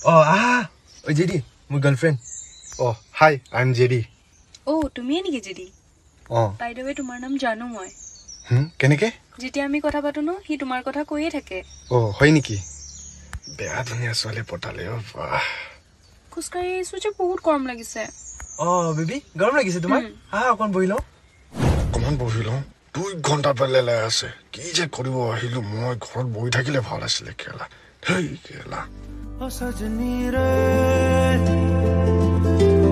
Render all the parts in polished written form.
Oh, oh, JD, my girlfriend. Oh, hi, I'm JD. Oh, তুমি নেকি JD? Oh. By the way, তোমাৰ নাম জানো মই। কেনেকে? যেতিয়া আমি কথা পাতো ন, হি তোমাৰ কথা কৈয়ে থাকে। Oh, হয় নেকি? বেয়া ধুনীয়া ছোৱালী পটালে অ বাহ। খুচকাই সুচে বহুত গৰম লাগিছে। Oh, baby, গৰম লাগিছে তোমাৰ? অকণ বহি লওঁ। অকমান বহি লওঁ। 2 ঘণ্টা পেলে আছে। কি যে কৰিব আহিলো মই ঘৰত বহি থাকিলে ভাল আছিলে খেলা। হেই খেলা। ओ सजनी रे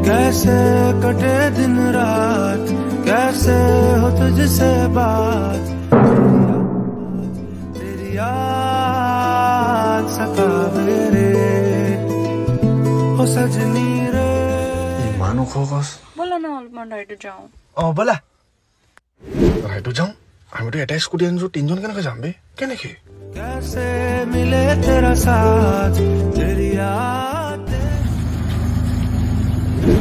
कैसे कटे दिन रात कैसे हो तुझसे बात तेरी याद सतावे रे ओ सजनी रे ইমানো খগস বলো না অলপমান ৰাইডত যাওঁ। ব'লা। ৰাইডত যাওঁ আমিতো এটা স্কুটি আনিছো 3জন কেনেকৈ যাম বে কেনেকৈ कैसे मिले तेरा साथ तेरी याद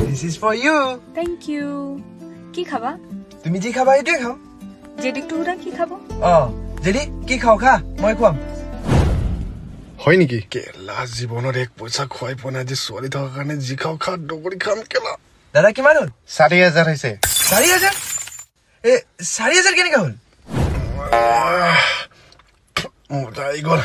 This is for you. Thank you. কি খাবা? তুমি যি খাবা এইটোৱে খাওঁ। জেডিক তো কি খাব? JD, কি খাওঁ খা, মই খুৱাম। হয় নেকি কেলা জীৱনত এক পইচা খুৱাই পোৱা নাই যে ছোৱালী থকাৰ কাৰণে যি খাওঁ খা ডগৰি খাম কেলা দাদা কিমান হ'ল? 4000 হৈছে 4000? 4000 কেনেকৈ হ'ল? মজা আহি গ'ল